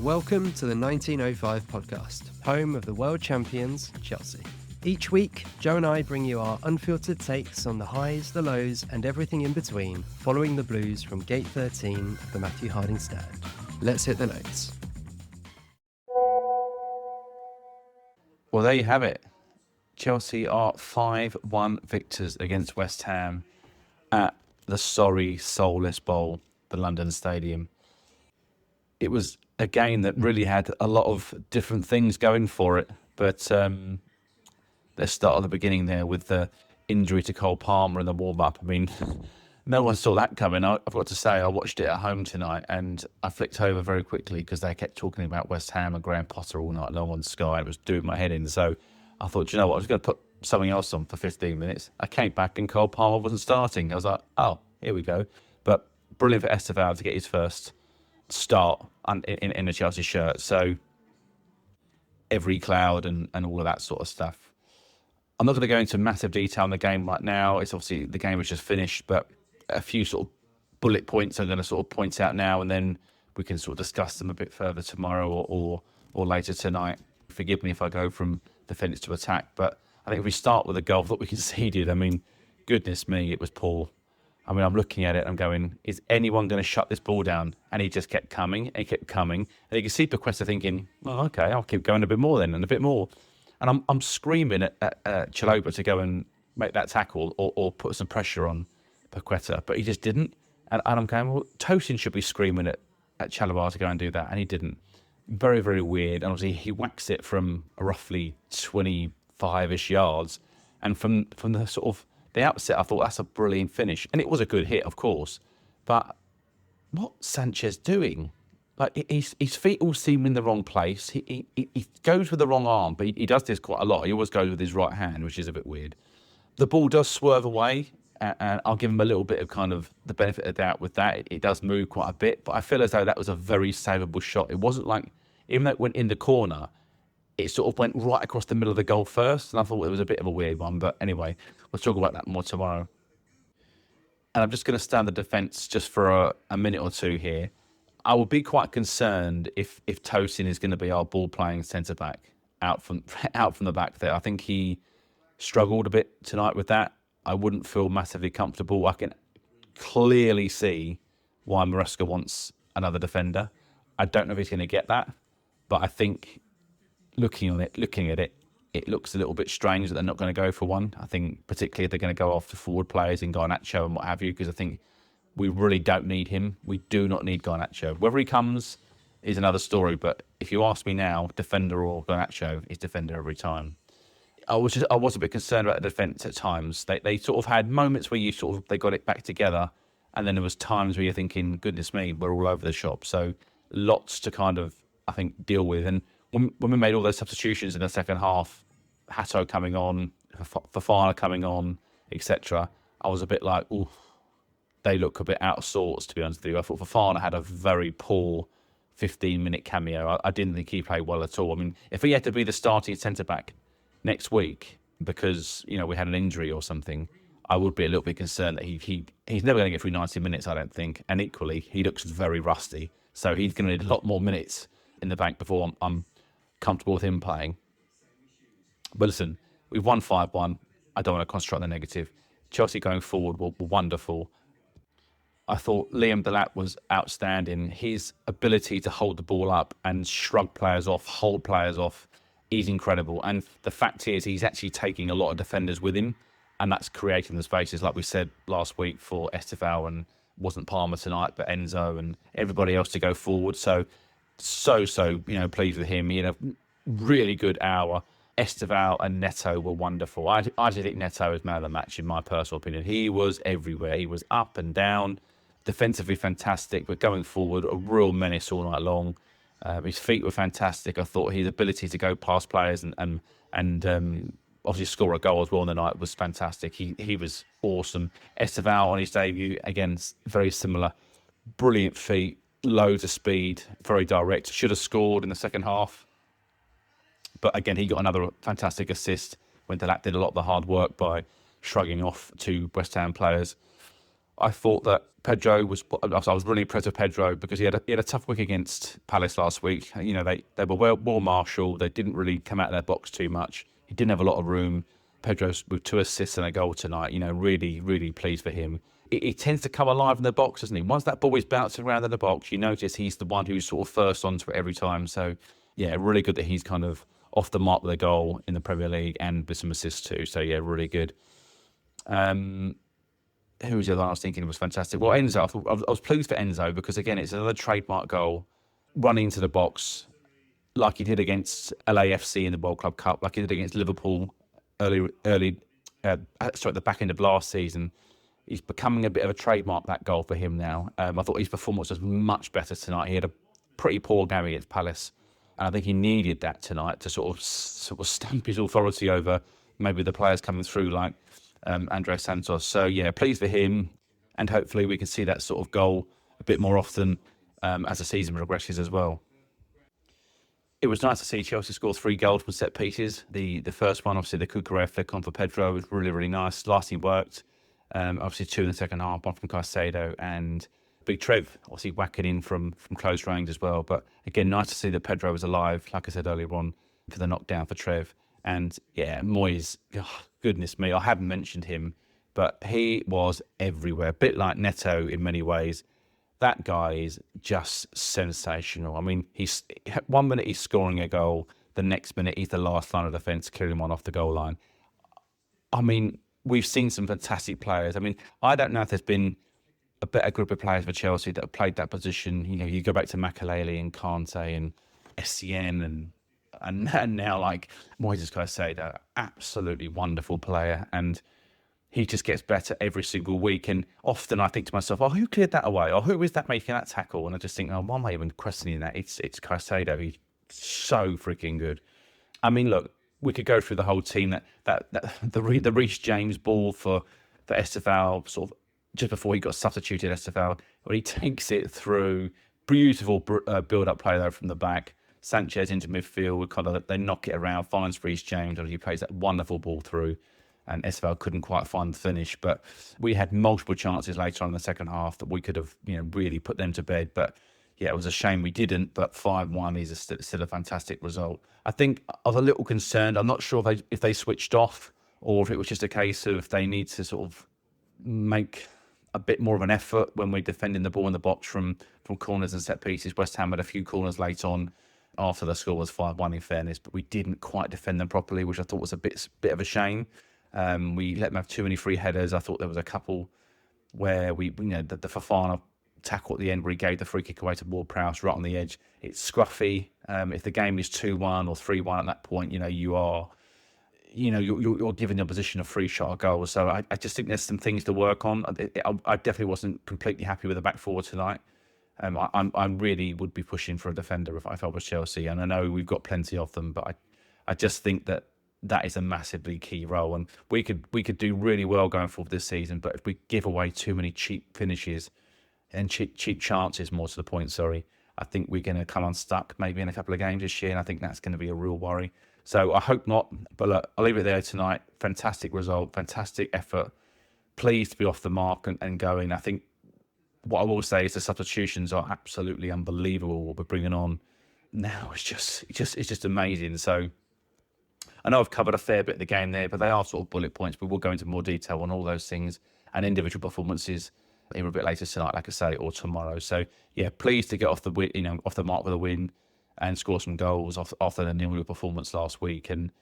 Welcome to the 1905 podcast, home of the world champions, Chelsea. Each week, Joe and I bring you our unfiltered takes on the highs, the lows, and everything in between, following the Blues from Gate 13 of the Matthew Harding stand. Let's hit the notes. Well, there you have it. Chelsea are 5-1 victors against West Ham at the sorry, soulless bowl, the London Stadium. It was a game that really had a lot of different things going for it, but let's start at the beginning there with the injury to Cole Palmer in the warm-up. I mean, no one saw that coming. I've got to say, I watched it at home tonight and I flicked over very quickly because they kept talking about West Ham and Graham Potter all night long on Sky. It was doing my head in. So I thought, you know what, I was going to put something else on for 15 minutes. I came back and Cole Palmer wasn't starting. I was like, oh, here we go. But brilliant for Esteval to get his first start in a Chelsea shirt. So every cloud and all of that sort of stuff. I'm not going to go into massive detail on the game right now. It's obviously the game was just finished, but a few sort of bullet points I'm going to sort of point out now, and then we can sort of discuss them a bit further tomorrow or later tonight. Forgive me if I go from defence to attack, but I think if we start with the goal that we conceded, I mean, goodness me, it was poor. I mean, I'm looking at it, I'm going, is anyone going to shut this ball down? And he just kept coming, and he kept coming. And you can see Paqueta thinking, well, okay, I'll keep going a bit more then, and a bit more. And I'm screaming at Chalobah to go and make that tackle or put some pressure on Paqueta, but he just didn't. And I'm going, well, Tosin should be screaming at Chalobah to go and do that, and he didn't. Very, very weird. And obviously, he whacks it from roughly 25-ish yards. And from the sort of the outset, I thought that's a brilliant finish. And it was a good hit, of course. But what's Sanchez doing? Like, his feet all seem in the wrong place. He goes with the wrong arm, but he does this quite a lot. He always goes with his right hand, which is a bit weird. The ball does swerve away, and I'll give him a little bit of kind of the benefit of the doubt with that. It does move quite a bit, but I feel as though that was a very savable shot. It wasn't like, even though it went in the corner, it sort of went right across the middle of the goal first, and I thought it was a bit of a weird one. But anyway, we'll talk about that more tomorrow. And I'm just going to stand the defence just for a minute or two here. I would be quite concerned if Tosin is going to be our ball-playing centre-back out from the back there. I think he struggled a bit tonight with that. I wouldn't feel massively comfortable. I can clearly see why Maresca wants another defender. I don't know if he's going to get that, but I think looking at it, it looks a little bit strange that they're not going to go for one. I think particularly if they're going to go after forward players in Garnacho and what have you, because I think we really don't need him. We do not need Garnacho. Whether he comes is another story, but if you ask me now, defender or Garnacho, is defender every time. I was a bit concerned about the defence at times. They sort of had moments where they got it back together, and then there was times where you're thinking, goodness me, we're all over the shop. So lots to kind of, I think, deal with. And when we made all those substitutions in the second half, Hatto coming on, Fofana coming on, etc., I was a bit like, ooh, they look a bit out of sorts, to be honest with you. I thought Fofana had a very poor 15-minute cameo. I didn't think he played well at all. I mean, if he had to be the starting centre-back next week because, you know, we had an injury or something, I would be a little bit concerned that he's never going to get through 90 minutes, I don't think. And equally, he looks very rusty. So he's going to need a lot more minutes in the bank before I'm comfortable with him playing. But listen, we've won 5-1. I don't want to concentrate on the negative. Chelsea going forward were wonderful. I thought Liam Delap was outstanding. His ability to hold the ball up and shrug players off, hold players off, is incredible. And the fact is, he's actually taking a lot of defenders with him, and that's creating the spaces, like we said last week, for Esteval, and wasn't Palmer tonight, but Enzo and everybody else to go forward. So pleased with him. He had a really good hour. Esteval and Neto were wonderful. I actually think Neto is man of the match, in my personal opinion. He was everywhere. He was up and down. Defensively fantastic, but going forward, a real menace all night long. His feet were fantastic. I thought his ability to go past players and obviously score a goal as well in the night was fantastic. He was awesome. Esteval on his debut, again, very similar. Brilliant feet, loads of speed, very direct. Should have scored in the second half. But again, he got another fantastic assist when Delap did a lot of the hard work by shrugging off two West Ham players. I thought that Pedro I was really impressed with Pedro because he had a tough week against Palace last week. You know, they were well marshalled. They didn't really come out of their box too much. He didn't have a lot of room. Pedro's with 2 assists and a goal tonight. You know, really, really pleased for him. He tends to come alive in the box, doesn't he? Once that ball is bouncing around in the box, you notice he's the one who's sort of first onto it every time. So, yeah, really good that he's kind of off the mark with a goal in the Premier League and with some assists too. So, yeah, really good. Who was the other one I was thinking was fantastic? Well, Enzo, I was pleased for Enzo because, again, it's another trademark goal running into the box like he did against LAFC in the World Club Cup, like he did against Liverpool at the back end of last season. He's becoming a bit of a trademark, that goal for him now. I thought his performance was much better tonight. He had a pretty poor game against Palace, and I think he needed that tonight to sort of stamp his authority over maybe the players coming through like Andres Santos. So, yeah, pleased for him, and hopefully we can see that sort of goal a bit more often as the season progresses as well. It was nice to see Chelsea score 3 goals from set pieces. The first one, obviously, the Cucurella flick on for Pedro was really, really nice. Last he worked. Obviously, 2 in the second half, one from Caicedo and Big Trev, obviously whacking in from close range as well. But again, nice to see that Pedro was alive, like I said earlier on, for the knockdown for Trev. And yeah, Moyes, goodness me, I haven't mentioned him, but he was everywhere. A bit like Neto in many ways. That guy is just sensational. I mean, he's 1 minute he's scoring a goal, the next minute he's the last line of defence, clearing one off the goal line. I mean, we've seen some fantastic players. I mean, I don't know if there's been a better group of players for Chelsea that have played that position. You know, you go back to Makelele and Kante and SCN and now like Moises Caicedo, absolutely wonderful player, and he just gets better every single week. And often I think to myself, oh, who cleared that away? Or who was that making that tackle? And I just think, oh, why am I even questioning that? It's Caicedo. He's so freaking good. I mean, look, we could go through the whole team. The Reece James ball for Estevao, sort of just before he got substituted, Estevao, where he takes it through. Beautiful build-up play there from the back. Sanchez into midfield, kind of they knock it around, finds Reece James, and he plays that wonderful ball through. And Estevao couldn't quite find the finish, but we had multiple chances later on in the second half that we could have, really put them to bed. But yeah, it was a shame we didn't. But 5-1 is still a fantastic result. I think I was a little concerned. I'm not sure if they switched off or if it was just a case of they need to sort of make a bit more of an effort when we're defending the ball in the box from corners and set pieces. West Ham had a few corners late on after the score was 5-1 in fairness, but we didn't quite defend them properly, which I thought was a bit of a shame. We let them have too many free headers. I thought there was a couple where the Fofana tackle at the end where he gave the free kick away to Ward-Prowse right on the edge. It's scruffy. If the game is 2-1 or 3-1 at that point, you're giving the opposition a free shot or goal. So I just think there's some things to work on. I definitely wasn't completely happy with the back four tonight. I really would be pushing for a defender if I was Chelsea, and I know we've got plenty of them, but I just think that is a massively key role, and we could do really well going forward this season. But if we give away too many cheap finishes and cheap chances, more to the point, I think we're going to come unstuck maybe in a couple of games this year, and I think that's going to be a real worry. So I hope not, but look, I'll leave it there tonight. Fantastic result, fantastic effort. Pleased to be off the mark and going. I think what I will say is the substitutions are absolutely unbelievable. What we're bringing on now is just amazing. So I know I've covered a fair bit of the game there, but they are sort of bullet points. But we'll go into more detail on all those things and individual performances either a bit later tonight, like I say, or tomorrow. So yeah, pleased to get off the mark with a win and score some goals after the 0-0 performance last week. And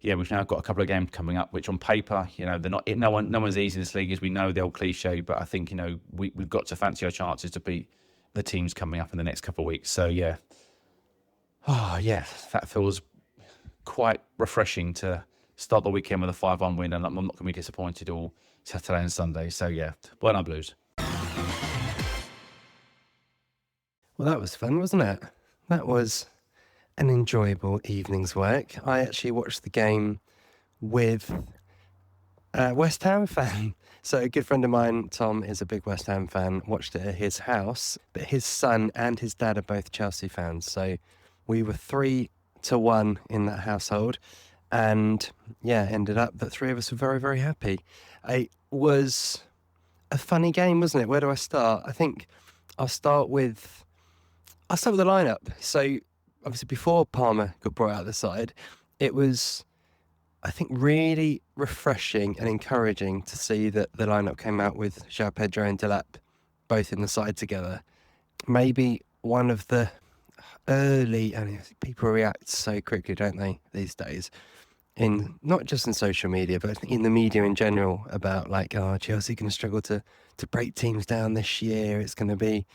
yeah, we've now got a couple of games coming up, which on paper, they're not. No one's easy in this league, as we know, the old cliche. But I think we've got to fancy our chances to beat the teams coming up in the next couple of weeks. So yeah, that feels quite refreshing to start the weekend with a 5-1 win, and I'm not going to be disappointed all Saturday and Sunday. So yeah, Bueno Blues. Well, that was fun, wasn't it? That was an enjoyable evening's work. I actually watched the game with a West Ham fan. So a good friend of mine, Tom, is a big West Ham fan, watched it at his house, but his son and his dad are both Chelsea fans. So we were 3-1 in that household. And yeah, ended up that 3 of us were very, very happy. It was a funny game, wasn't it? Where do I start? I think I'll start with the lineup. So obviously before Palmer got brought out of the side, it was, I think, really refreshing and encouraging to see that the lineup came out with João Pedro and Delap both in the side together. Maybe one of the early, and people react so quickly, don't they, these days? In not just in social media, but in the media in general, about like, oh, Chelsea going to struggle to break teams down this year. It's going to be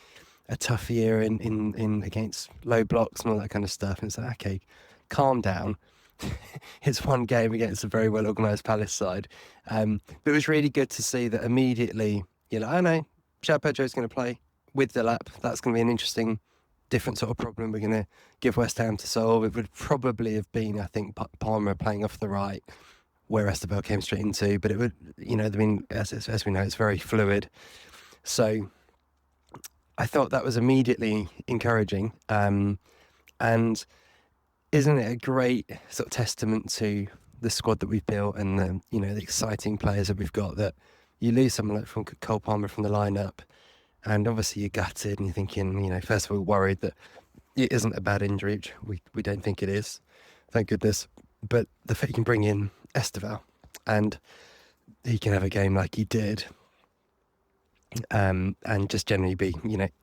a tough year in against low blocks and all that kind of stuff. And it's like, okay, calm down. It's one game against a very well organised Palace side. But it was really good to see that immediately, you're like, I know, João Pedro's going to play with the lap. That's going to be an interesting, different sort of problem we're going to give West Ham to solve. It would probably have been, I think, Palmer playing off the right, where Estevao came straight into. But it would, I mean, as we know, it's very fluid. So I thought that was immediately encouraging. And isn't it a great sort of testament to the squad that we've built and the, the exciting players that we've got, that you lose someone like from Cole Palmer from the lineup, and obviously you're gutted and you're thinking, first of all, worried that it isn't a bad injury, which we don't think it is, thank goodness. But the fact you can bring in Estevao and he can have a game like he did, and just generally be,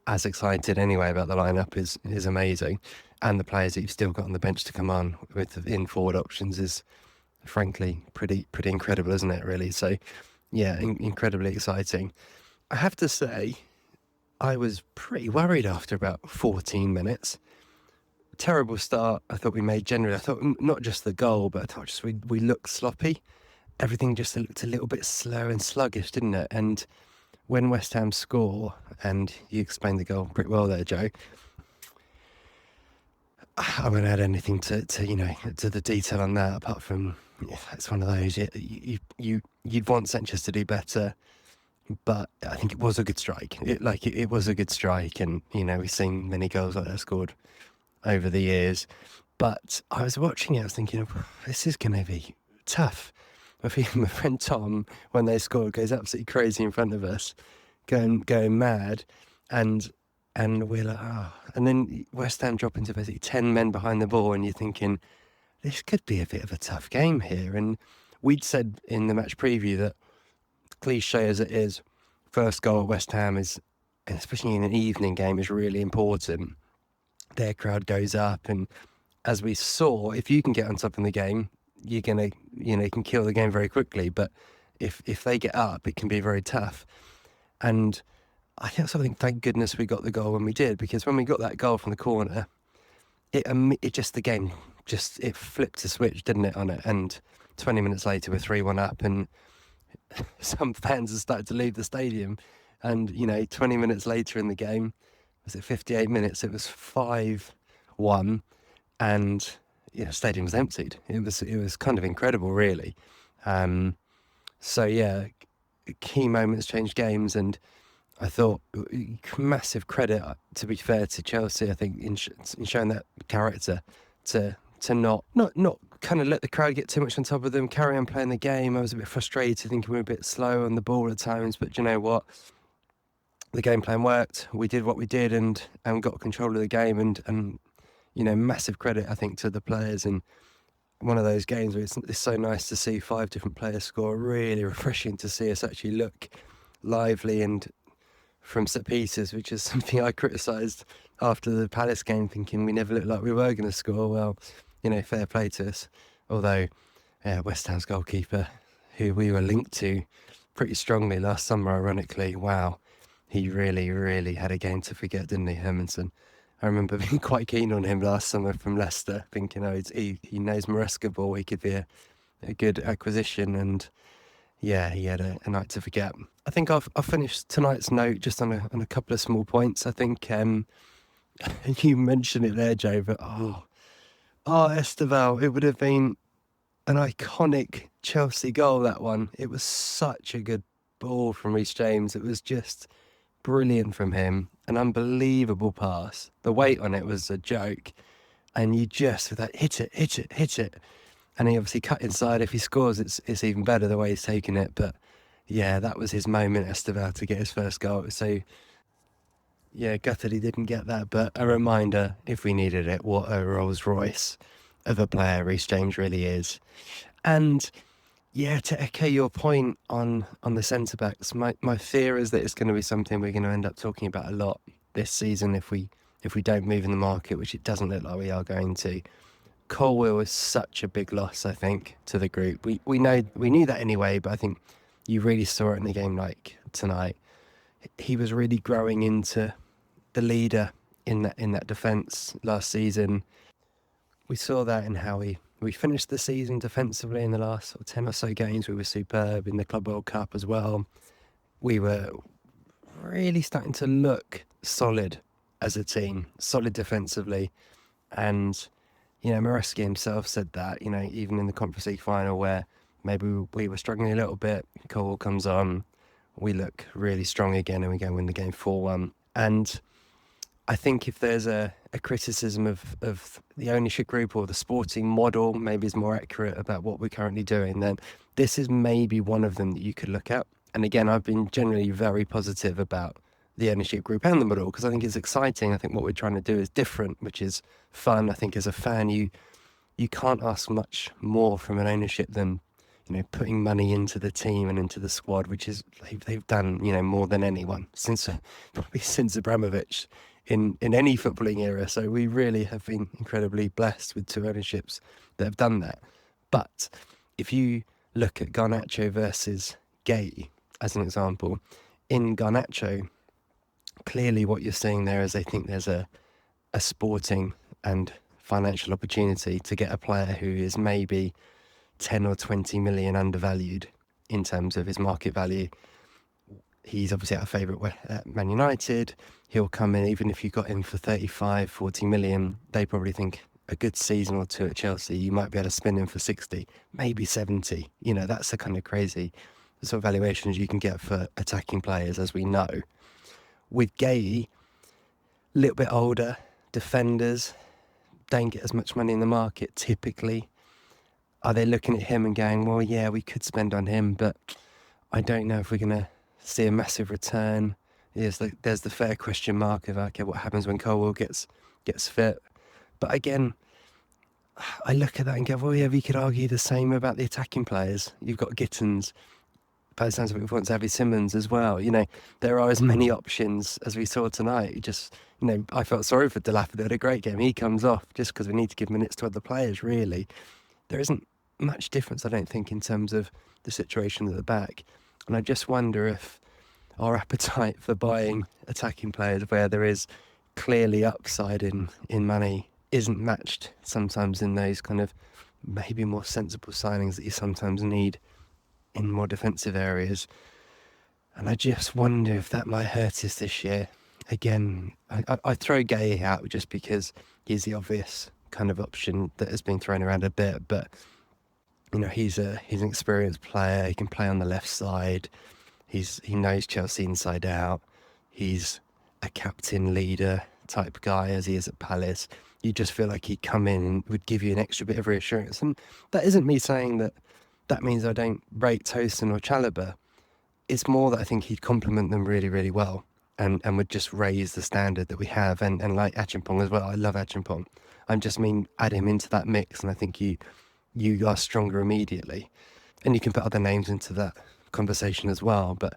as excited anyway about the lineup is amazing. And the players that you've still got on the bench to come on with in forward options is, frankly, pretty incredible, isn't it, really? So, yeah, incredibly exciting. I have to say, I was pretty worried after about 14 minutes. Terrible start I thought we made generally. I thought not just the goal, but I thought just we looked sloppy. Everything just looked a little bit slow and sluggish, didn't it? And when West Ham score, and you explained the goal pretty well there, Joe, I won't add anything to the detail on that, apart from it's one of those, you'd want Sanchez to do better, but I think it was a good strike. It was a good strike, and we've seen many goals like that scored over the years. But I was watching it, I was thinking, this is going to be tough. My friend Tom, when they scored, goes absolutely crazy in front of us, going mad, and we're like, and then West Ham drop into basically 10 men behind the ball, and you're thinking, this could be a bit of a tough game here. And we'd said in the match preview that, cliche as it is, first goal at West Ham is, especially in an evening game, is really important. Their crowd goes up, and as we saw, if you can get on top of the game, you're gonna, you can kill the game very quickly. But if they get up, it can be very tough. And I think thank goodness we got the goal when we did, because when we got that goal from the corner, it just, the game just, it flipped a switch, didn't it, on it? And 20 minutes later, we're 3-1 up, and some fans have started to leave the stadium. And 20 minutes later in the game, was it 58 minutes? It was 5-1, and stadium was emptied. It was kind of incredible, really. So yeah, key moments change games, and I thought massive credit, to be fair, to Chelsea, I think, in showing that character to not kind of let the crowd get too much on top of them, carry on playing the game. I was a bit frustrated, thinking we were a bit slow on the ball at times, but you know what? The game plan worked. We did what we did and got control of the game, and massive credit, I think, to the players. And one of those games where it's so nice to see 5 different players score, really refreshing to see us actually look lively and from set pieces, which is something I criticised after the Palace game, thinking we never looked like we were going to score. Well, fair play to us. Although West Ham's goalkeeper, who we were linked to pretty strongly last summer, ironically, wow, he really, really had a game to forget, didn't he, Hermanson? I remember being quite keen on him last summer from Leicester, thinking, he knows Maresca ball, he could be a good acquisition, and yeah, he had a night to forget. I think I'll finish tonight's note just on a couple of small points. I think you mentioned it there, Joe, but Estevao, it would have been an iconic Chelsea goal, that one. It was such a good ball from Reece James. It was just brilliant from him, an unbelievable pass. The weight on it was a joke, and you just, with that, hit it. And he obviously cut inside. If he scores, it's even better the way he's taken it. But Yeah, that was his moment, Esteban, to get his first goal. So, yeah, gutted he didn't get that. But a reminder, if we needed it, what a Rolls Royce of a player Reece James really is. And yeah, to echo your point on the centre backs, my fear is that it's going to be something we're going to end up talking about a lot this season if we don't move in the market, which it doesn't look like we are going to. Colwill is such a big loss, I think, to the group. We knew that anyway, but I think you really saw it in a game like tonight. He was really growing into the leader in that defence last season. We saw that in how we finished the season defensively in the last 10 or so games. We were superb in the Club World Cup as well. We were really starting to look solid as a team, solid defensively. And, Maresca himself said that, even in the Conference League final where maybe we were struggling a little bit, Cole comes on, we look really strong again and we go win the game 4-1. And I think if there's a criticism of the ownership group or the sporting model, maybe is more accurate about what we're currently doing, then this is maybe one of them that you could look at. And again, I've been generally very positive about the ownership group and the model because I think it's exciting. I think what we're trying to do is different, which is fun. I think as a fan, you can't ask much more from an ownership than putting money into the team and into the squad, which is they've done more than anyone probably since Abramovich in any footballing era. So we really have been incredibly blessed with two ownerships that have done that. But if you look at Garnacho versus Gay as an example, in Garnacho, clearly what you're seeing there is they think there's a sporting and financial opportunity to get a player who is maybe 10 or 20 million undervalued in terms of his market value. He's obviously our favourite at Man United. He'll come in, even if you got him for 35, 40 million, they probably think a good season or two at Chelsea, you might be able to spin him for 60, maybe 70. That's the kind of crazy sort of valuations you can get for attacking players, as we know. With Gay, a little bit older, defenders don't get as much money in the market typically. Are they looking at him and going, well, yeah, we could spend on him, but I don't know if we're going to see a massive return. There's the fair question mark of, okay, what happens when Colwell gets fit? But again, I look at that and go, well, yeah, we could argue the same about the attacking players. You've got Gittins, by the sounds of it, we want Xavi Simons as well. There are as many options as we saw tonight. I felt sorry for Delap. They had a great game. He comes off just because we need to give minutes to other players, really. There isn't much difference, I don't think, in terms of the situation at the back. And I just wonder if our appetite for buying attacking players where there is clearly upside in money isn't matched sometimes in those kind of maybe more sensible signings that you sometimes need in more defensive areas. And I just wonder if that might hurt us this year. Again, I throw Gay out just because he's the obvious kind of option that has been thrown around a bit, but he's an experienced player. He can play on the left side. He knows Chelsea inside out. He's a captain leader type guy as he is at Palace. You just feel like he'd come in and would give you an extra bit of reassurance. And that isn't me saying that means I don't rate Tosin or Chalobah. It's more that I think he'd complement them really, really well and would just raise the standard that we have. And like Achimpong as well. I love Achimpong. I just mean add him into that mix and I think you are stronger immediately. And you can put other names into that conversation as well. But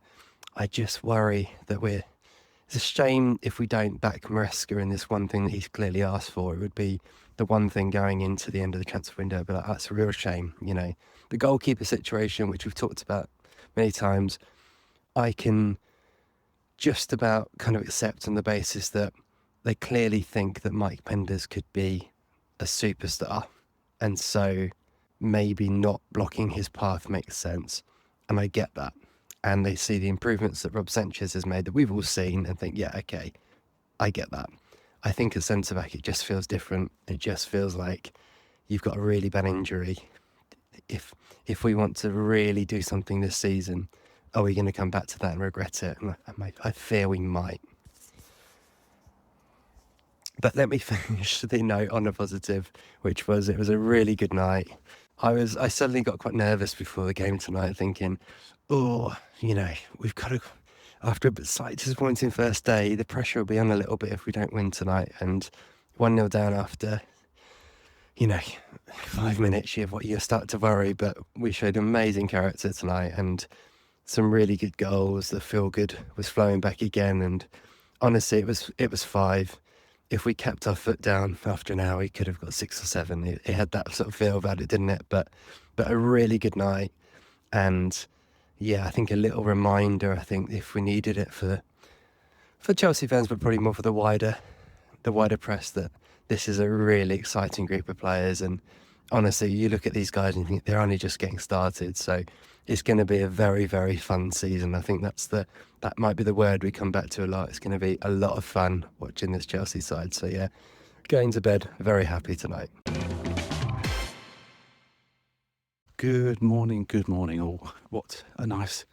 I just worry that it's a shame if we don't back Maresca in this one thing that he's clearly asked for. It would be the one thing going into the end of the transfer window. But that's a real shame, The goalkeeper situation, which we've talked about many times, I can just about kind of accept on the basis that they clearly think that Mike Penders could be a superstar. And so maybe not blocking his path makes sense. And I get that. And they see the improvements that Rob Sanchez has made that we've all seen and think, yeah, okay, I get that. I think at centre-back it just feels different. It just feels like you've got a really bad injury. If we want to really do something this season, are we going to come back to that and regret it? And I fear we might. But let me finish the note on a positive, which was it was a really good night. I suddenly got quite nervous before the game tonight, thinking, Oh, we've got to, after a slightly disappointing first day, the pressure will be on a little bit if we don't win tonight. And 1-0 down after, 5 minutes, you start to worry. But we showed amazing character tonight and some really good goals. The feel good was flowing back again. And honestly, it was 5. If we kept our foot down after an hour, we could have got 6 or 7. It had that sort of feel about it, didn't it? But a really good night. And yeah, I think a little reminder, I think if we needed it for Chelsea fans, but probably more for the wider press, that this is a really exciting group of players. And honestly, you look at these guys and you think they're only just getting started. So it's going to be a very, very fun season. I think that might be the word we come back to a lot. It's going to be a lot of fun watching this Chelsea side. So yeah, going to bed very happy tonight. Good morning all. What a nice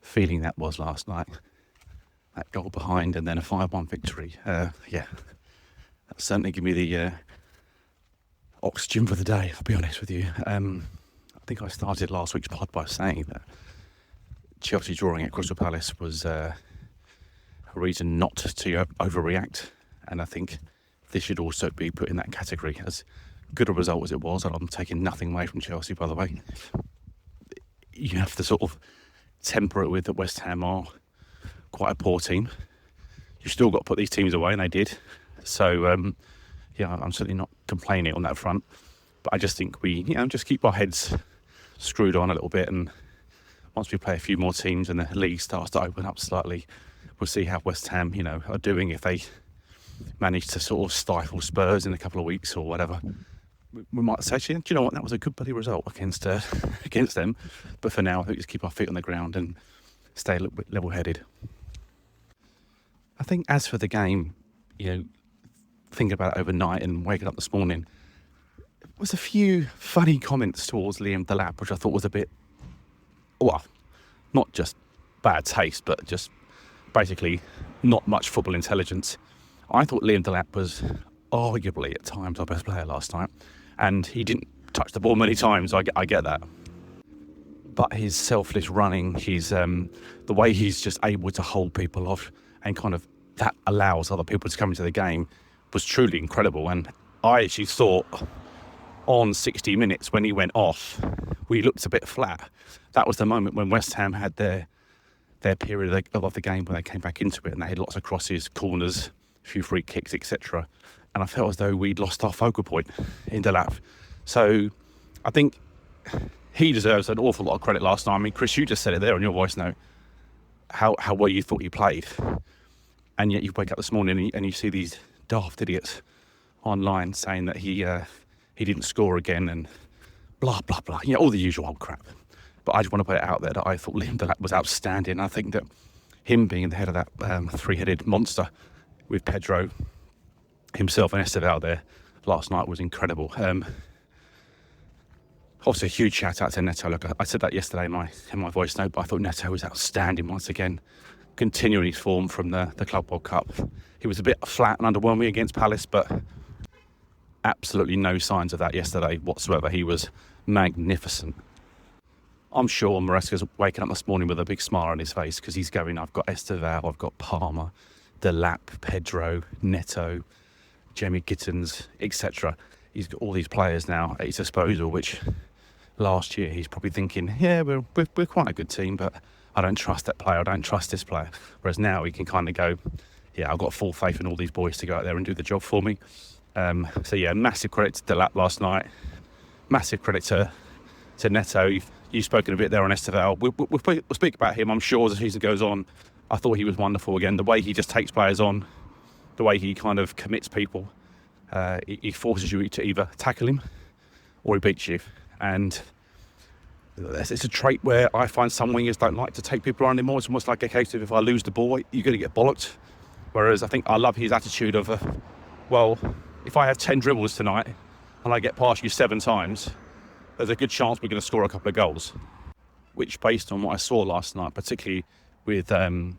feeling that was last night. That goal behind and then a 5-1 victory. That certainly gave me the oxygen for the day, I'll be honest with you. I think I started last week's pod by saying that Chelsea drawing at Crystal Palace was a reason not to overreact, and I think this should also be put in that category. As good a result as it was, and I'm taking nothing away from Chelsea, by the way, you have to sort of temper it with that West Ham are quite a poor team. You still got to put these teams away, and they did. So I'm certainly not complaining on that front, but I just think we just keep our heads screwed on a little bit, and once we play a few more teams and the league starts to open up slightly, we'll see how West Ham are doing. If they manage to sort of stifle Spurs in a couple of weeks or whatever, we might say, do you know what, that was a good bloody result against them. But for now, I think just keep our feet on the ground and stay a little bit level-headed. I think as for the game, thinking about it overnight and waking up this morning, there was a few funny comments towards Liam Delap, which I thought was a bit, well, not just bad taste, but just basically not much football intelligence. I thought Liam Delap was arguably at times our best player last night, and he didn't touch the ball many times. I get that, but his selfless running, his the way he's just able to hold people off and kind of that allows other people to come into the game was truly incredible. And I actually thought on 60 minutes when he went off, we looked a bit flat. That was the moment when West Ham had their period of the game when they came back into it, and they had lots of crosses, corners, a few free kicks, etc. And I felt as though we'd lost our focal point in Delap. So I think he deserves an awful lot of credit last night. I mean, Chris, you just said it there on your voice note, how well you thought he played. And yet you wake up this morning and you see these daft idiots online saying that he didn't score again and blah, blah, blah. All the usual old crap. But I just want to put it out there that I thought Liam Delap was outstanding. I think that him being the head of that three-headed monster with Pedro, himself and Esteval there last night was incredible. Obviously, a huge shout out to Neto. Look, I said that yesterday in my voice note, but I thought Neto was outstanding once again, continuing his form from the Club World Cup. He was a bit flat and underwhelming against Palace, but absolutely no signs of that yesterday whatsoever. He was magnificent. I'm sure Maresca's waking up this morning with a big smile on his face because he's going, I've got Esteval, I've got Palmer, Delap, Pedro, Neto, Jamie Gittins, etc. He's got all these players now at his disposal, which last year he's probably thinking, yeah, we're quite a good team, but I don't trust that player, I don't trust this player. Whereas now he can kind of go, yeah, I've got full faith in all these boys to go out there and do the job for me. So yeah, massive credit to Delap last night. Massive credit to Neto. You've spoken a bit there on Esteval. We'll speak about him, I'm sure, as the season goes on. I thought he was wonderful again. The way he just takes players on, the way he kind of commits people. He forces you to either tackle him or he beats you. And it's a trait where I find some wingers don't like to take people on anymore. It's almost like a case of if I lose the ball, you're going to get bollocked. Whereas I think I love his attitude of, well, if I have 10 dribbles tonight and I get past you 7 times, there's a good chance we're going to score a couple of goals. Which, based on what I saw last night, particularly with Enzo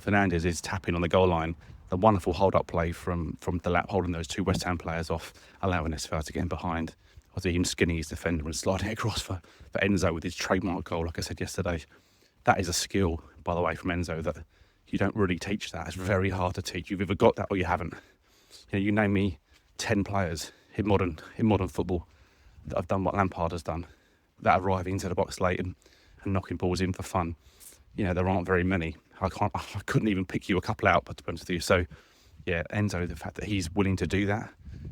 Fernandez's tapping on the goal line, the wonderful hold-up play from Delap holding those 2 West Ham players off, allowing Esteval to get in behind. I see him skinning his defender and sliding it across for Enzo with his trademark goal, like I said yesterday. That is a skill, by the way, from Enzo that you don't really teach that. It's very hard to teach. You've either got that or you haven't. You name me 10 players in modern football that have done what Lampard has done, that arrive into the box late and knocking balls in for fun. There aren't very many. I couldn't even pick you a couple out, but to be honest with you. So, yeah, Enzo, the fact that he's willing to do that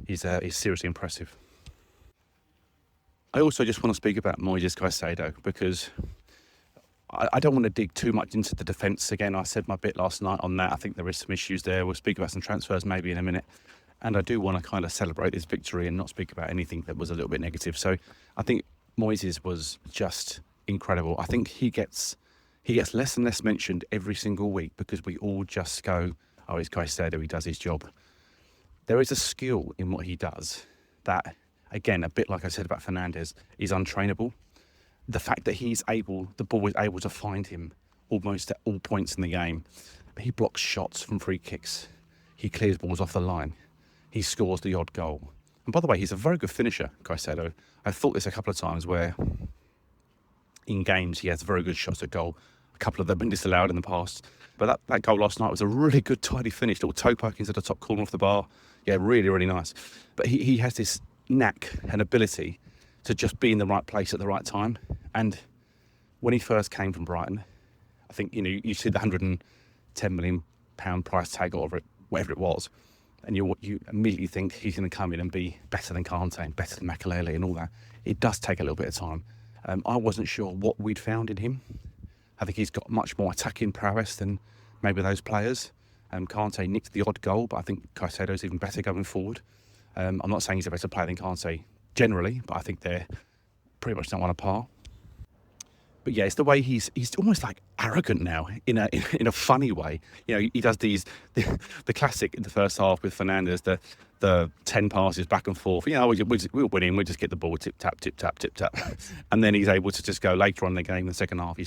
is seriously impressive. I also just want to speak about Moises Caicedo because I don't want to dig too much into the defence again. I said my bit last night on that. I think there is some issues there. We'll speak about some transfers maybe in a minute. And I do want to kind of celebrate this victory and not speak about anything that was a little bit negative. So I think Moises was just incredible. I think he gets less and less mentioned every single week because we all just go, oh, it's Caicedo, he does his job. There is a skill in what he does that, again, a bit like I said about Fernandes, is untrainable. The fact that the ball is able to find him almost at all points in the game. He blocks shots from free kicks. He clears balls off the line. He scores the odd goal. And by the way, he's a very good finisher, Caicedo. I've thought this a couple of times where in games he has very good shots at goal. A couple of them have been disallowed in the past. But that goal last night was a really good, tidy finish. Little toe poke into the top corner of the bar. Yeah, really, really nice. But he has this knack and ability to just be in the right place at the right time. And when he first came from Brighton, I think, you see the £110 million price tag or whatever it was, and you immediately think he's going to come in and be better than Kante and better than Makelele and all that. It does take a little bit of time. I wasn't sure what we'd found in him. I think he's got much more attacking prowess than maybe those players. Kante nicked the odd goal, but I think Caicedo's even better going forward. I'm not saying he's a better player than Kante generally, but I think they're pretty much not on a par. But yeah, it's the way he's almost like arrogant now in a funny way. He does the classic in the first half with Fernandes, the 10 passes back and forth. We'll win him. We'll just get the ball, tip tap, tip tap, tip tap, and then he's able to just go later on in the game. In the second half,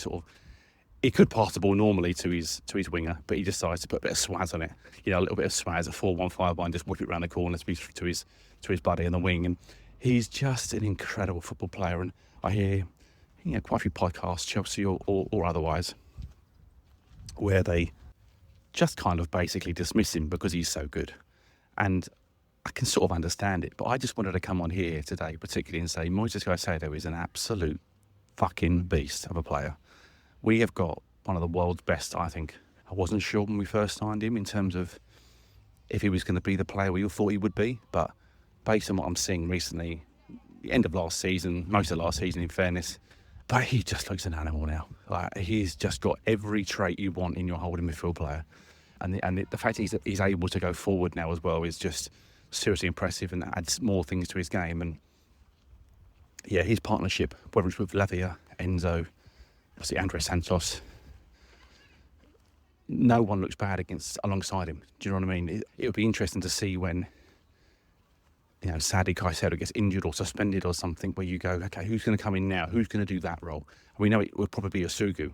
he could pass the ball normally to his winger, but he decides to put a bit of swaz on it. A little bit of swaz, a 4-1-5-1, just whip it around the corner to his buddy in the wing. And he's just an incredible football player. And I hear quite a few podcasts, Chelsea or otherwise, where they just kind of basically dismiss him because he's so good. And I can sort of understand it, but I just wanted to come on here today, particularly and say Moises Caicedo is an absolute fucking beast of a player. We have got one of the world's best, I think. I wasn't sure when we first signed him in terms of if he was going to be the player we all thought he would be, but based on what I'm seeing recently, the end of last season, most of last season in fairness, but he just looks an animal now. He's just got every trait you want in your holding midfield player. And the fact that he's able to go forward now as well is just seriously impressive and adds more things to his game. And yeah, his partnership, whether it's with Lavia, Enzo, obviously Andre Santos, no one looks bad alongside him. Do you know what I mean? It would be interesting to see when, sadly Caicedo gets injured or suspended or something, where you go, okay, who's going to come in now? Who's going to do that role? We know it would probably be Osugu,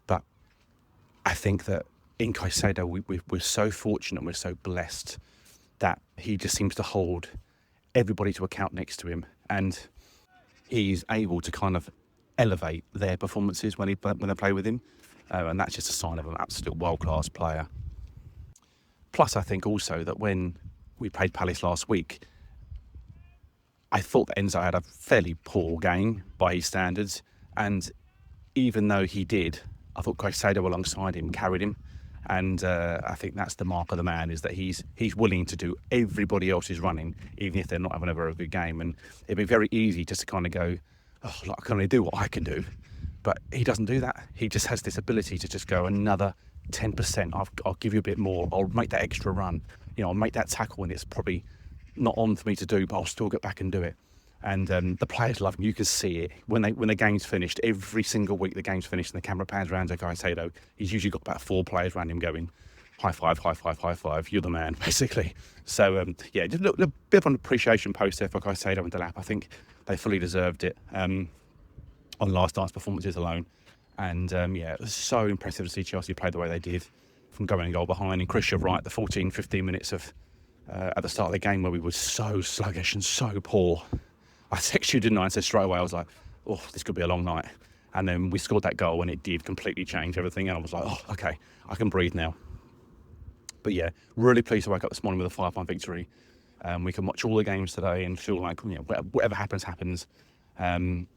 but I think that in Caicedo, we're so fortunate, we're so blessed that he just seems to hold everybody to account next to him, and he's able to kind of elevate their performances when they play with him, and that's just a sign of an absolute world-class player. Plus, I think also that when we played Palace last week, I thought that Enzo had a fairly poor game by his standards, and even though he did, I thought Caicedo alongside him carried him, and I think that's the mark of the man, is that he's willing to do everybody else's running, even if they're not having a very good game. And it'd be very easy just to kind of go, I can only do what I can do. But he doesn't do that. He just has this ability to just go another 10%. I'll give you a bit more. I'll make that extra run. I'll make that tackle, and it's probably not on for me to do, but I'll still get back and do it. And the players love him. You can see it when the game's finished. Every single week the game's finished and the camera pans around to Caicedo, he's usually got about 4 players around him going, high five, high five, high five. You're the man, basically. So just a bit of an appreciation post there for Caicedo and Delap. I think they fully deserved it on last night's performances alone. And it was so impressive to see Chelsea play the way they did, from going a goal behind. And Chris, you're right, the 15 minutes of at the start of the game where we were so sluggish and so poor. I texted you, didn't I? And said straight away, I was like, oh, this could be a long night. And then we scored that goal and it did completely change everything. And I was like, oh, okay, I can breathe now. But yeah, really pleased to wake up this morning with a 5-1 victory. We can watch all the games today and feel like, whatever happens, happens. And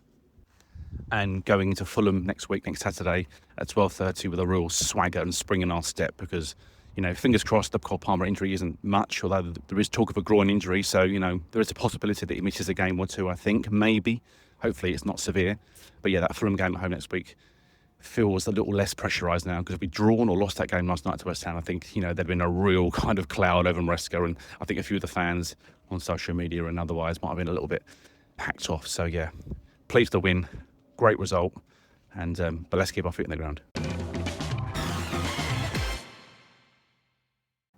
going into Fulham next Saturday at 12:30 with a real swagger and spring in our step, because, fingers crossed the Cole Palmer injury isn't much, although there is talk of a groin injury. So, there is a possibility that he misses a game or two, I think, maybe. Hopefully it's not severe. But yeah, that Fulham game at home next week feels a little less pressurised now, because if we'd drawn or lost that game last night to West Ham, I think, there'd been a real kind of cloud over Maresca, and I think a few of the fans on social media and otherwise might have been a little bit hacked off. So yeah, pleased to win, great result, and but let's keep our feet in the ground.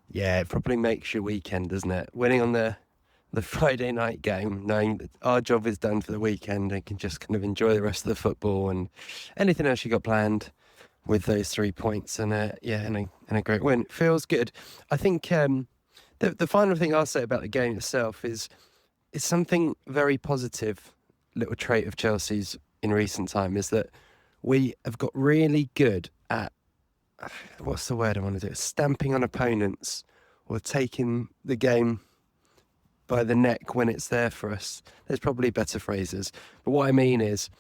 Yeah, it probably makes your weekend, doesn't it? Winning on the Friday night game, knowing that our job is done for the weekend and can just kind of enjoy the rest of the football and anything else you got planned with those 3 points and a great win. It feels good. I think the final thing I'll say about the game itself is it's something very positive, little trait of Chelsea's in recent time, is that we have got really good at, what's the word I want to do, stamping on opponents or taking the game by the neck when it's there for us. There's probably better phrases. But what I mean is,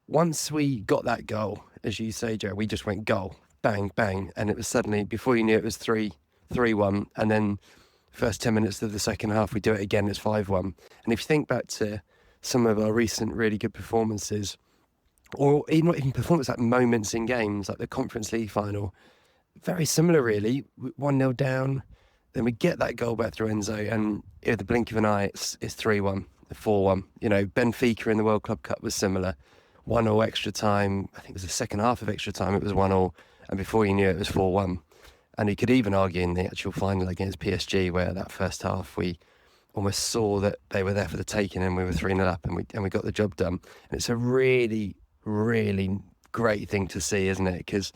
once we got that goal, as you say, Joe, we just went goal, bang, bang. And it was suddenly, before you knew it was 3-1. And then first 10 minutes of the second half, we do it again, it's 5-1. And if you think back to some of our recent really good performances, or even not even performance, like moments in games, like the Conference League final, very similar really, 1-0 down, then we get that goal back through Enzo, and at the blink of an eye, it's 3-1, 4-1. Benfica in the World Club Cup was similar. 1-0 extra time. I think it was the second half of extra time, it was 1-0. And before you knew it, it was 4-1. And you could even argue in the actual final against PSG, where that first half we almost saw that they were there for the taking and we were 3-0 up and we got the job done. And it's a really, really great thing to see, isn't it? Because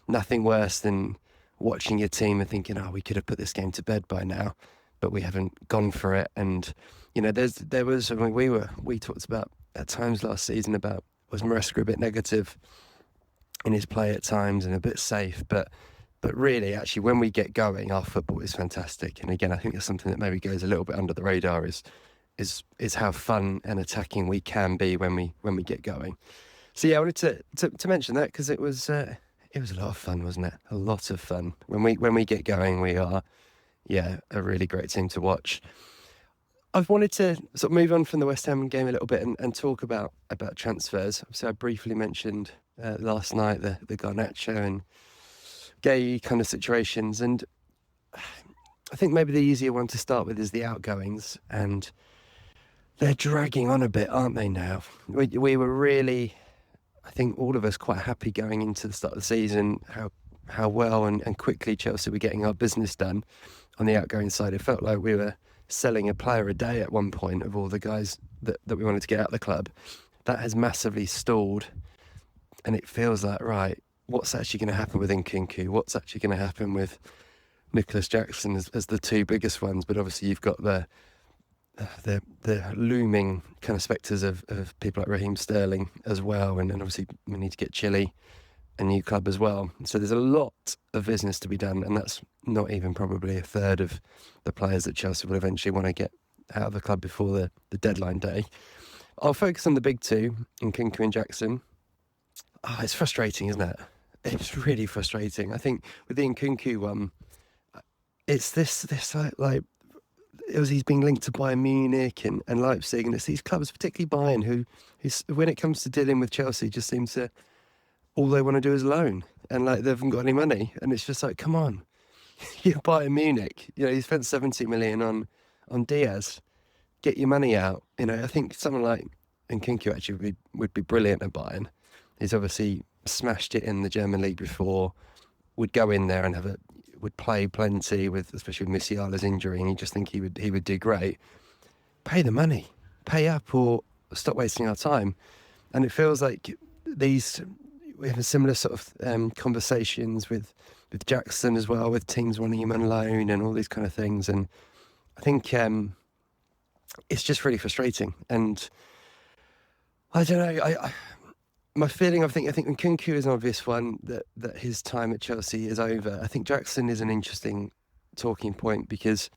nothing worse than watching your team and thinking, we could have put this game to bed by now, but we haven't gone for it. And we talked about at times last season about, was Maresca a bit negative in his play at times and a bit safe, but really actually when we get going, our football is fantastic. And again, I think that's something that maybe goes a little bit under the radar is how fun and attacking we can be when we get going. So yeah, I wanted to mention that because it was a lot of fun, wasn't it? A lot of fun. When we get going, we are, a really great team to watch. I've wanted to sort of move on from the West Ham game a little bit and talk about transfers. So I briefly mentioned last night the Garnacho and Gay kind of situations, and I think maybe the easier one to start with is the outgoings, and they're dragging on a bit, aren't they now? We were really, I think all of us, quite happy going into the start of the season, how well and quickly Chelsea were getting our business done on the outgoing side. It felt like we were selling a player a day at one point of all the guys that we wanted to get out of the club. That has massively stalled, and it feels like, right, what's actually going to happen with Nkunku? What's actually going to happen with Nicholas Jackson as the two biggest ones? But obviously you've got the looming kind of spectres of people like Raheem Sterling as well, and obviously we need to get Chile a new club as well. So there's a lot of business to be done, and that's not even probably a third of the players that Chelsea will eventually want to get out of the club before the deadline day. I'll focus on the big two, Nkunku and Jackson. It's frustrating, isn't it? It's really frustrating. I think with the Nkunku one, it's this like he's being linked to Bayern Munich and Leipzig, and it's these clubs, particularly Bayern, who when it comes to dealing with Chelsea, just seems to, all they want to do is loan, and like they haven't got any money, and it's just like, come on, you're Bayern Munich. You spent 70 million on Diaz. Get your money out. I think someone like Nkunku actually would be brilliant at Bayern. He's obviously smashed it in the German league before, would go in there and would play plenty with, especially with Musiala's injury, and you just think he would do great. Pay the money, pay up, or stop wasting our time. And it feels like we have a similar sort of conversations with Jackson as well, with teams wanting him on loan and all these kind of things. And I think it's just really frustrating. And I don't know. My feeling, I think Nkunku is an obvious one that his time at Chelsea is over. I think Jackson is an interesting talking point because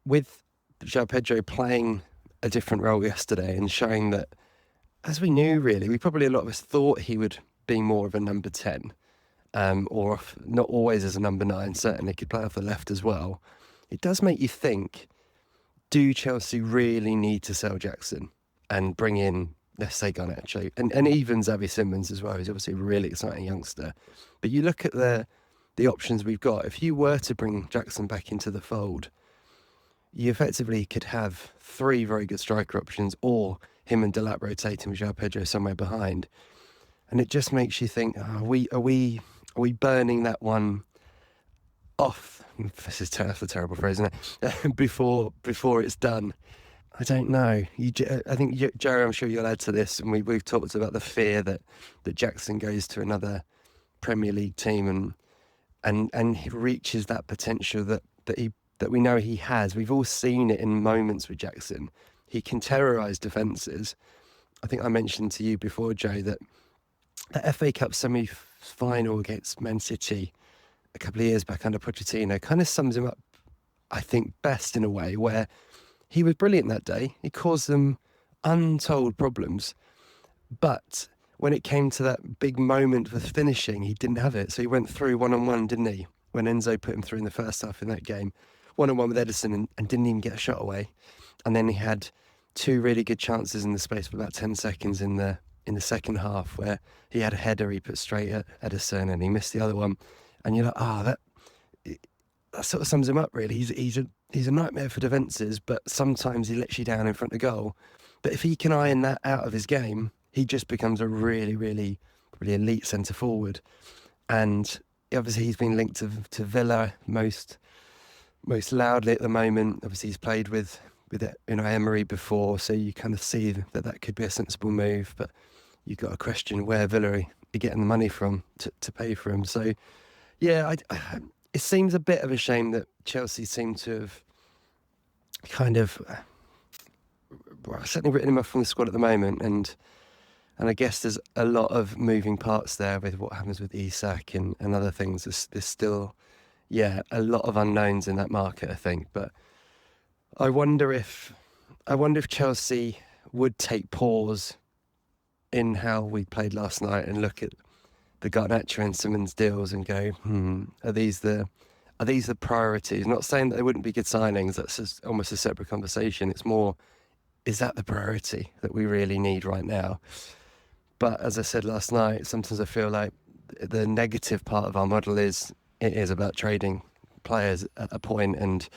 with João Pedro playing a different role yesterday and showing that, as we knew really, a lot of us thought he would be more of a number 10, not always as a number 9, certainly could play off the left as well. It does make you think, do Chelsea really need to sell Jackson and bring in, let's say, Garnacho, and even Xavi Simons as well, who's obviously a really exciting youngster. But you look at the options we've got. If you were to bring Jackson back into the fold, you effectively could have 3 very good striker options, or him and Delap rotating with João Pedro somewhere behind. And it just makes you think, are we burning that one off? This is that's a terrible phrase, isn't it? before it's done. I don't know. I think, Joe, I'm sure you'll add to this, and we've talked about the fear that Jackson goes to another Premier League team and he reaches that potential that we know he has. We've all seen it in moments with Jackson. He can terrorise defences. I think I mentioned to you before, Joe, that the FA Cup semi-final against Man City a couple of years back under Pochettino kind of sums him up, I think, best in a way, where he was brilliant that day. He caused them untold problems. But when it came to that big moment for finishing, he didn't have it. So he went through one-on-one, didn't he? When Enzo put him through in the first half in that game. One-on-one with Edison and didn't even get a shot away. And then he had 2 really good chances in the space of about 10 seconds in the second half, where he had a header he put straight at Edison and he missed the other one. And you're like, that sort of sums him up, really. He's a nightmare for defences, but sometimes he lets you down in front of goal. But if he can iron that out of his game, he just becomes a really, really, really elite centre forward. And obviously he's been linked to Villa most loudly at the moment. Obviously he's played with Emery before, so you kind of see that could be a sensible move. But you've got to question where Villa are getting the money from to pay for him. So yeah, it seems a bit of a shame that Chelsea seem to have kind of certainly written him off from the squad at the moment, and I guess there's a lot of moving parts there with what happens with Isak and other things. There's still, a lot of unknowns in that market, I think. But I wonder if Chelsea would take pause in how we played last night and look at the Garnacho and Simons deals and go, are these the priorities? Not saying that they wouldn't be good signings. That's just almost a separate conversation. It's more, is that the priority that we really need right now? But as I said last night, sometimes I feel like the negative part of our model is about trading players at a point, and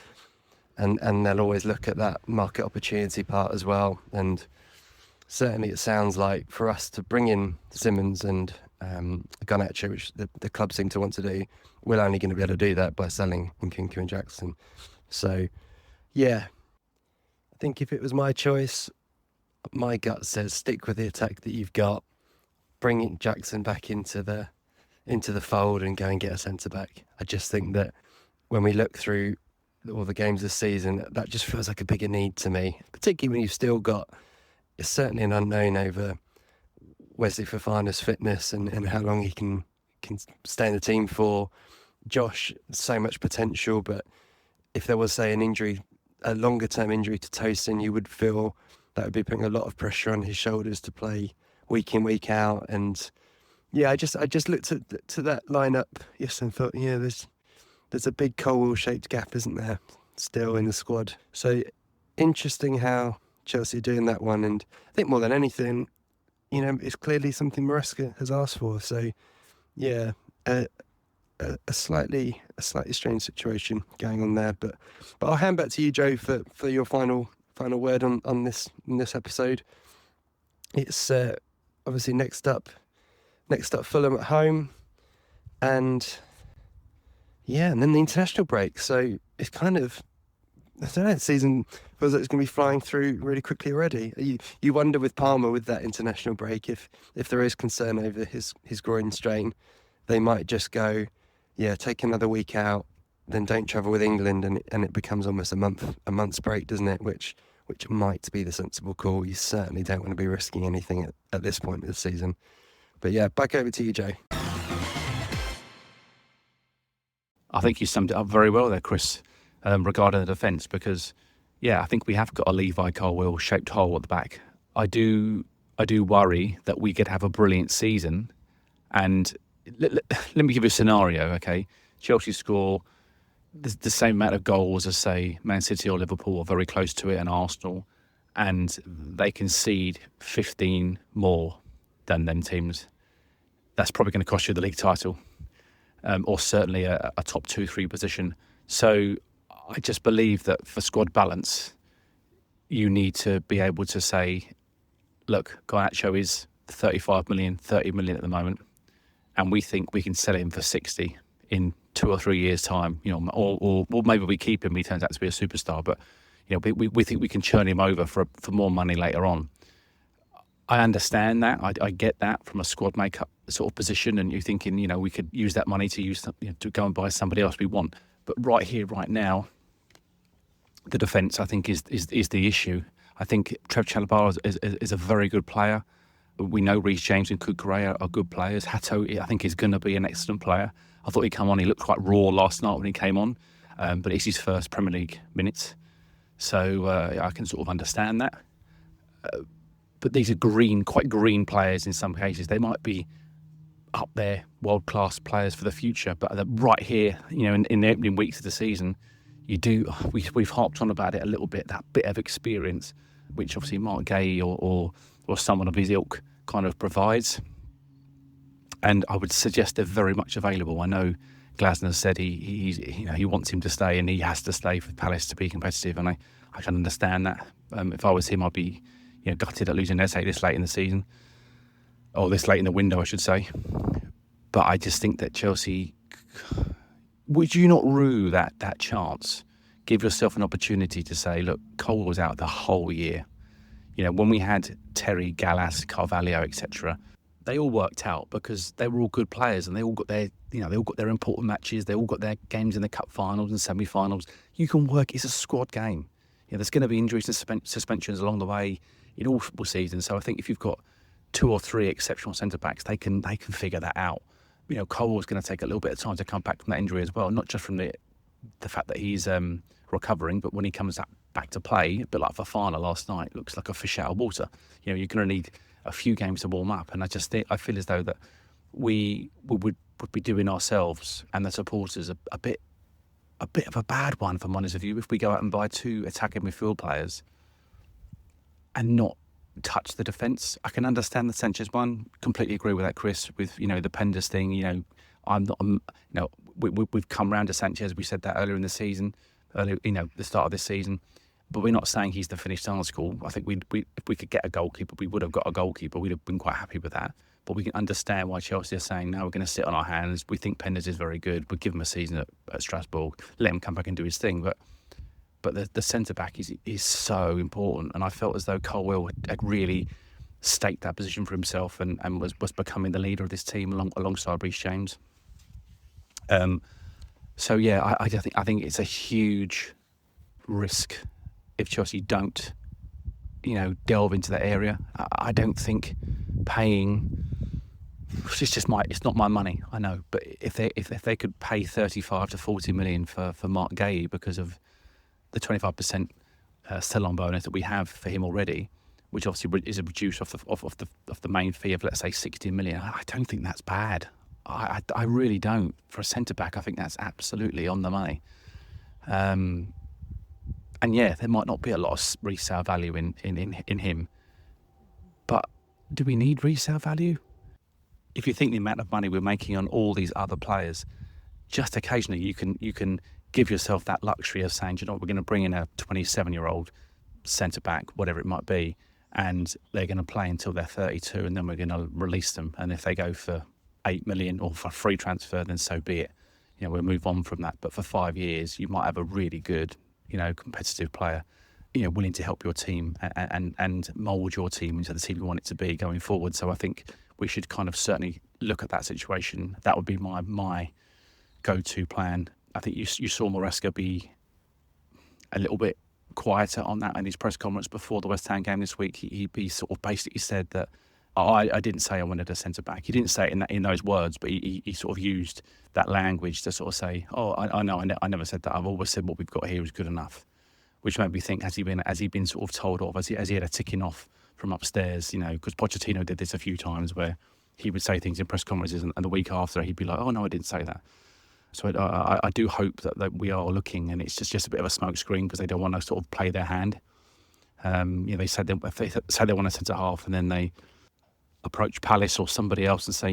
they'll always look at that market opportunity part as well. And certainly it sounds like for us to bring in Simons and Garnacho, which the club seem to want to do, we're only going to be able to do that by selling Nkunku and Jackson. So, yeah, I think if it was my choice, my gut says stick with the attack that you've got, bring Jackson back into the fold and go and get a centre-back. I just think that when we look through all the games this season, that just feels like a bigger need to me, particularly when you've still got, it's certainly an unknown over Wesley Fofana's fitness and how long he can stay in the team for. Josh, so much potential, but if there was, say, an injury, a longer term injury to Tosin, you would feel that would be putting a lot of pressure on his shoulders to play week in, week out. And yeah, I just looked to that lineup yesterday and thought, there's a big coal shaped gap, isn't there, still in the squad. So interesting how Chelsea are doing that one, and I think more than anything, it's clearly something Maresca has asked for. So, yeah, a slightly strange situation going on there. But I'll hand back to you, Joe, for your final word on this episode. It's obviously next up Fulham at home, and then the international break. So it's kind of, I don't know, the season feels like it's going to be flying through really quickly already. You wonder with Palmer, with that international break, if there is concern over his groin strain, they might just go, take another week out, then don't travel with England, and it becomes almost a month's break, doesn't it? Which which might be the sensible call. You certainly don't want to be risking anything at this point of the season. But yeah, back over to you, Joe. I think you summed it up very well there, Chris, regarding the defence, because, yeah, I think we have got a Levi Colwill-shaped hole at the back. I do worry that we could have a brilliant season, and let me give you a scenario, okay? Chelsea score the same amount of goals as, say, Man City or Liverpool, or very close to it, and Arsenal, and they concede 15 more than them teams. That's probably going to cost you the league title. Or certainly a top 2-3 position. So I just believe that for squad balance, you need to be able to say, look, Garnacho is 35 million, 30 million at the moment, and we think we can sell him for 60 in 2 or 3 years' time, or maybe we keep him, he turns out to be a superstar, but we think we can churn him over for more money later on. I understand that. I get that from a squad makeup sort of position, and you're thinking, we could use that money to go and buy somebody else we want. But right here, right now, the defence, I think, is the issue. I think Trev Chalobah is a very good player. We know Reece James and Nkunku are good players. Hato, I think, is going to be an excellent player. I thought he'd come on. He looked quite raw last night when he came on, but it's his first Premier League minutes, so I can sort of understand that. But these are quite green players in some cases. They might be up there, world-class players for the future. But right here, in the opening weeks of the season, we've harped on about it a little bit, that bit of experience, which obviously Mark Gay or someone of his ilk kind of provides. And I would suggest they're very much available. I know Glasner said he wants him to stay, and he has to stay for Palace to be competitive, and I can understand that. If I was him, I'd be gutted at losing Eze this late in the season, or this late in the window, I should say. But I just think that Chelsea, would you not rue that chance? Give yourself an opportunity to say, look, Cole was out the whole year. When we had Terry, Gallas, Carvalho, etc., they all worked out because they were all good players, and they all got their important matches. They all got their games in the cup finals and semi-finals. You can work. It's a squad game. There's going to be injuries and suspensions along the way in all football seasons. So I think if you've got 2 or 3 exceptional centre backs, they can figure that out. Cole's going to take a little bit of time to come back from that injury as well, not just from the fact that he's recovering, but when he comes back to play, a bit like Fofana last night, looks like a fish out of water. You're going to need a few games to warm up, and I feel as though that we would be doing ourselves and the supporters a bit of a bad one, from honest with you, if we go out and buy 2 attacking midfield players and not touch the defence. I can understand the Sanchez one. Completely agree with that, Chris. With the Penders thing. We've come round to Sanchez. We said that earlier in the season, the start of this season. But we're not saying he's the finished article. I think if we could get a goalkeeper, we would have got a goalkeeper. We'd have been quite happy with that. But we can understand why Chelsea are saying, no, we're going to sit on our hands. We think Penders is very good. We'll give him a season at Strasbourg. Let him come back and do his thing. But the centre-back is so important. And I felt as though Colwill had really staked that position for himself and was becoming the leader of this team alongside Reece James. So, yeah, I think it's a huge risk if Chelsea don't, delve into that area. I don't think paying... It's not my money, I know. But if they could pay 35 to 40 million for Mark Gay because of the 25% sell-on bonus that we have for him already, which obviously is a reduce off the main fee of, let's say, 60 million. I don't think that's bad. I really don't. For a centre-back, I think that's absolutely on the money. And yeah, there might not be a lot of resale value in him. But do we need resale value? If you think the amount of money we're making on all these other players, just occasionally you can give yourself that luxury of saying, we're going to bring in a 27-year-old centre-back, whatever it might be, and they're going to play until they're 32, and then we're going to release them. And if they go for 8 million or for a free transfer, then so be it. We'll move on from that. But for 5 years, you might have a really good, competitive player, willing to help your team and mould your team into the team you want it to be going forward. So I think we should kind of certainly look at that situation. That would be my go-to plan. I think you saw Maresca be a little bit quieter on that in his press conference before the West Ham game this week. He sort of basically said that I didn't say I wanted a centre-back. He didn't say it in those words, but he sort of used that language to sort of say, I know, I never said that. I've always said what we've got here is good enough, which made me think, has he been sort of told off? Has he had a ticking off from upstairs? Because Pochettino did this a few times where he would say things in press conferences and the week after he'd be like, oh, no, I didn't say that. So I do hope that we are looking, and it's just a bit of a smokescreen because they don't want to sort of play their hand. They said they want a centre-half and then they approach Palace or somebody else and say,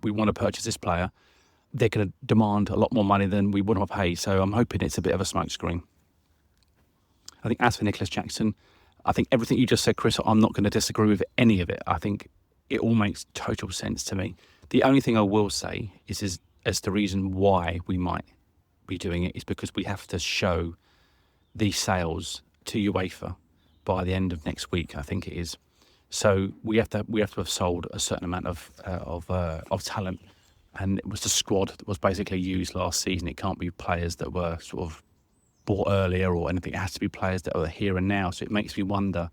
we want to purchase this player. They're going to demand a lot more money than we would have paid. So I'm hoping it's a bit of a smokescreen. I think as for Nicholas Jackson, I think everything you just said, Chris, I'm not going to disagree with any of it. I think it all makes total sense to me. The only thing I will say is as the reason why we might be doing it is because we have to show these sales to UEFA by the end of next week, I think it is. So we have to have sold a certain amount of talent, and it was the squad that was basically used last season. It can't be players that were sort of bought earlier or anything. It has to be players that are here and now. So it makes me wonder: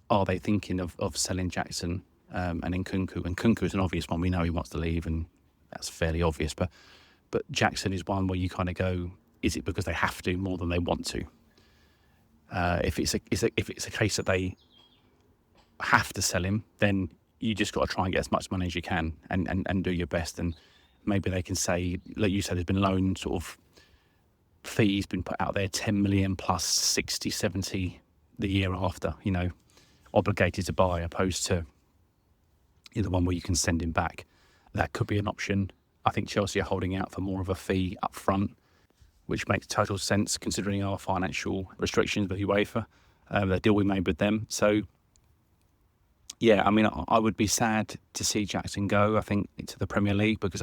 are they thinking of selling Jackson and Nkunku? And Nkunku is an obvious one. We know he wants to leave, and that's fairly obvious. But Jackson is one where you kind of go: is it because they have to more than they want to? If it's a case that they have to sell him, then you just got to try and get as much money as you can and do your best. And maybe they can say, like you said, there's been loan sort of fees been put out there, 10 million plus 60, 70 the year after, obligated to buy, opposed to the one where you can send him back. That could be an option. I think Chelsea are holding out for more of a fee up front, which makes total sense considering our financial restrictions with UEFA, the deal we made with them. So, yeah, I mean, I would be sad to see Jackson go, I think, into the Premier League, because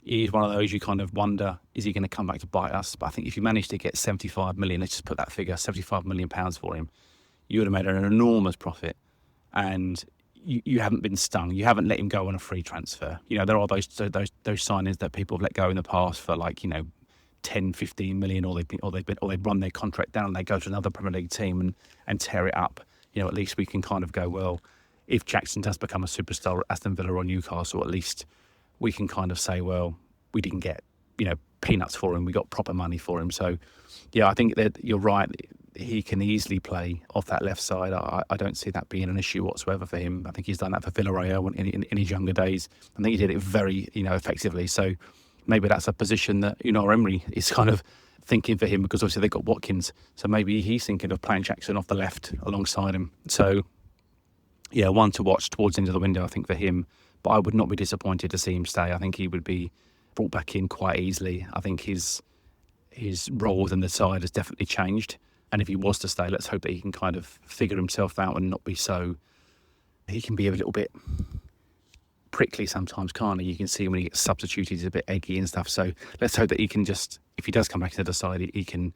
he's one of those you kind of wonder, is he going to come back to bite us? But I think if you manage to get 75 million, let's just put that figure, 75 million pounds for him, you would have made an enormous profit, and you haven't been stung. You haven't let him go on a free transfer. There are those signings that people have let go in the past for 10, 15 million, or they've run their contract down and they go to another Premier League team and tear it up. At least we can kind of go, well, if Jackson does become a superstar at Aston Villa or Newcastle, at least we can kind of say, well, we didn't get, peanuts for him. We got proper money for him. So, yeah, I think that you're right. He can easily play off that left side. I don't see that being an issue whatsoever for him. I think he's done that for Villarreal in his younger days. I think he did it very, effectively. So maybe that's a position that, Emery is kind of thinking for him, because obviously they've got Watkins. So maybe he's thinking of playing Jackson off the left alongside him. So, yeah, one to watch towards the end of the window, I think, for him. But I would not be disappointed to see him stay. I think he would be brought back in quite easily. I think his role within the side has definitely changed. And if he was to stay, let's hope that he can kind of figure himself out and not be so... He can be a little bit prickly sometimes, can't he? You can see when he gets substituted, he's a bit eggy and stuff. So let's hope that he can just, if he does come back into the side, he can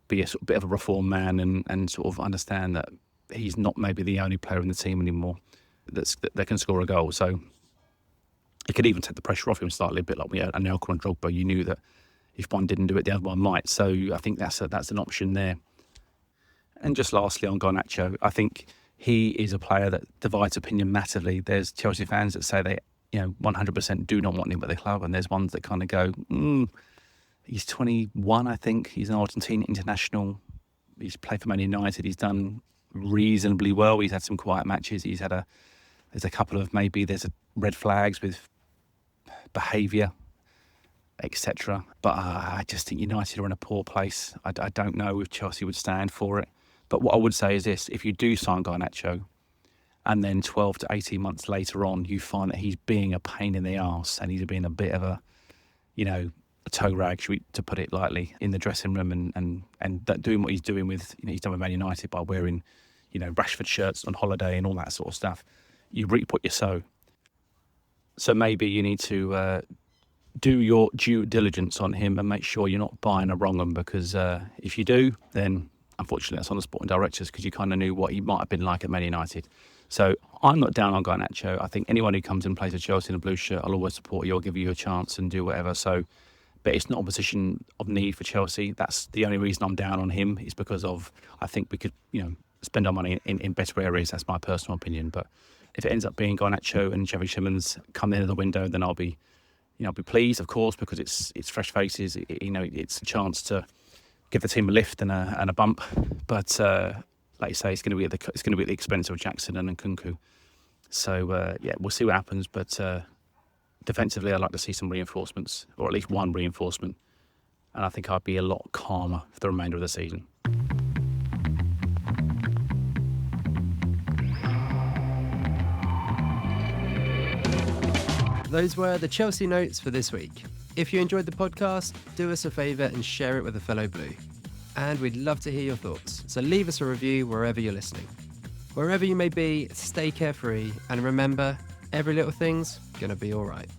be a sort of bit of a reformed man and sort of understand that he's not maybe the only player in the team anymore that can score a goal. So it could even take the pressure off him slightly, a bit like we had Anelka and Drogba. You knew that if one didn't do it, the other one might. So I think that's an option there. And just lastly on Garnacho, I think he is a player that divides opinion massively. There's Chelsea fans that say they, 100% do not want him at the club, and there's ones that kind of go, he's 21, I think. He's an Argentine international. He's played for Man United. He's done reasonably well. He's had some quiet matches. There's a couple of there's red flags with behaviour, etc. But I just think United are in a poor place. I don't know if Chelsea would stand for it. But what I would say is this: if you do sign Garnacho, and then 12 to 18 months later on, you find that he's being a pain in the arse and he's being a bit of a toe rag, to put it lightly, in the dressing room and doing what he's doing with, he's done with Man United by wearing, Rashford shirts on holiday and all that sort of stuff. You reap what you sow. So maybe you need to do your due diligence on him and make sure you're not buying a wrong one, because if you do, then unfortunately that's on the sporting directors, because you kind of knew what he might have been like at Man United. So I'm not down on Garnacho. I think anyone who comes and plays for Chelsea in a blue shirt, I'll always support you. I'll give you a chance and do whatever. So but it's not a position of need for Chelsea. That's the only reason I'm down on him, is because of, I think we could, spend our money in better areas. That's my personal opinion. But if it ends up being Garnacho and Xavi Simons come in at the window, then I'll be pleased, of course, because it's fresh faces. It's a chance to give the team a lift and a bump. But like you say, it's going to be at the expense of Jackson and Nkunku. So we'll see what happens. But defensively, I'd like to see some reinforcements, or at least one reinforcement. And I think I'd be a lot calmer for the remainder of the season. Those were the Chelsea notes for this week. If you enjoyed the podcast, do us a favour and share it with a fellow Blue. And we'd love to hear your thoughts, so leave us a review wherever you're listening. Wherever you may be, stay carefree, and remember, every little thing's gonna be alright.